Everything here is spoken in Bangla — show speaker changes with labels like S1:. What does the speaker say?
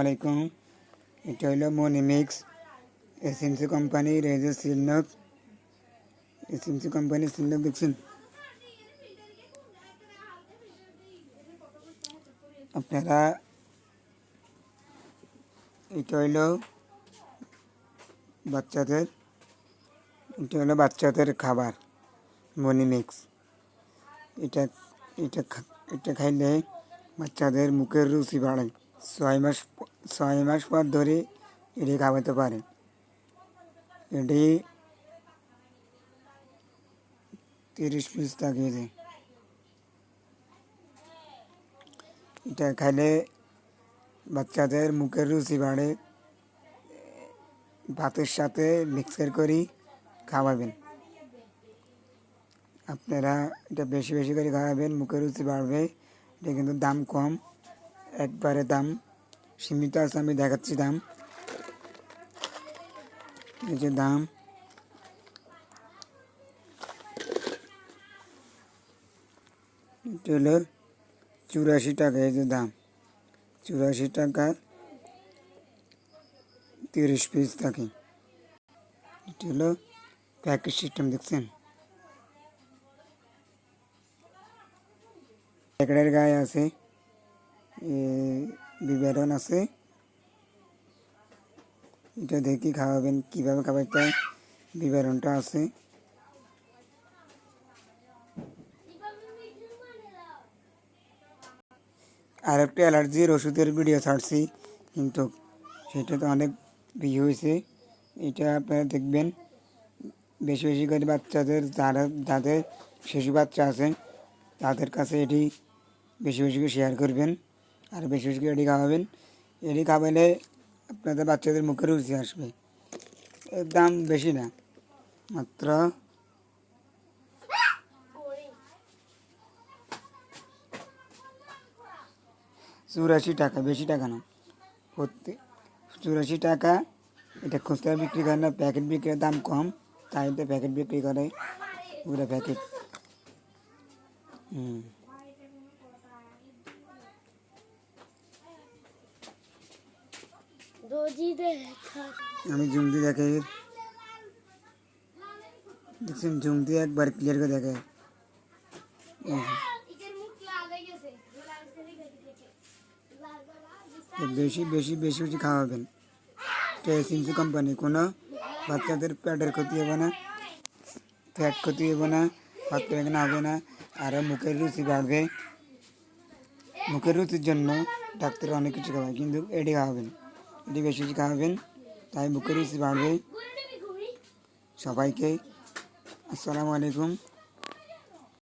S1: আলাইকুম। এটা হলো মনিমিক্স এসএমসি কোম্পানির এই যে সিলনক, এসএমসি কোম্পানির সিলনক দেখছেন আপনারা। এটা হলো বাচ্চাদের খাবার মনিমিক্স। এটা এটা এটা খাইলে বাচ্চাদের মুখের রুচি বাড়ে। 6 মাস পর ধরে এটি খাওয়াতে পারে। এটি 30 পিস থাকে যে এটা খাইলে বাচ্চাদের মুখের রুচি বাড়ে। ভাতের সাথে মিক্সার করে খাওয়াবেন। আপনারা এটা বেশি বেশি করে খাওয়াবেন, মুখের রুচি বাড়বে। এটা কিন্তু দাম কম, একবারে দাম সীমিত আছে। আমি দেখাচ্ছি দাম, এই যে দাম। এটা হলো 84 টাকা। এই যে দাম 84 টাকা, 30 পিস থাকে। এটা হলো প্যাকেজ সিস্টেম দেখছেন। প্যাকেটের গায়ে আছে বিবরণ আছে। এটা দেখে খাওয়াবেন, কীভাবে খাওয়াতে হয় বিবরণটা আছে। আর একটা অ্যালার্জির ওষুধের ভিডিও ছাড়ছি, কিন্তু সেটাতে অনেক ভিউ হয়েছে। এটা আপনারা দেখবেন। বেশি বেশি করে বাচ্চাদের, যাদের শিশু বাচ্চা আছে তাদের কাছে এটি বেশি বেশি করে শেয়ার করবেন, আর বেশি বেশি করে এটি খাওয়াবেন। এটি খাওয়ালে আপনাদের বাচ্চাদের মুখে রুচি আসবে। এর দাম বেশি না, মাত্র 84 টাকা, বেশি টাকা না। 84 টাকা। এটা খুচরা বিক্রি করে না, প্যাকেট বিক্রির দাম কম, তাই তো প্যাকেট বিক্রি করে পুরো প্যাকেট। আমি জুম দিয়ে দেখাই, দেখছেন, জুম দিয়ে একবার ক্লিয়ার করে দেখায়। বেশি বেশি বেশি বেশি খাওয়াবেন। এটা এসএমসি কোম্পানি, কোনো বাচ্চাদের পেটের ক্ষতি হবে না, পেট ক্ষতি হবে না, ভাত পায়খানা হবে না, আরও মুখের রুচি বাড়বে। মুখের রুচির জন্য ডাক্তার অনেক কিছু খাওয়ায়, কিন্তু এটি খাওয়াবেন, এটি বেশি বেশি খাওয়াবেন, তাই মুখের রুচি বাড়বে। সবাইকে আসসালামু আলাইকুম।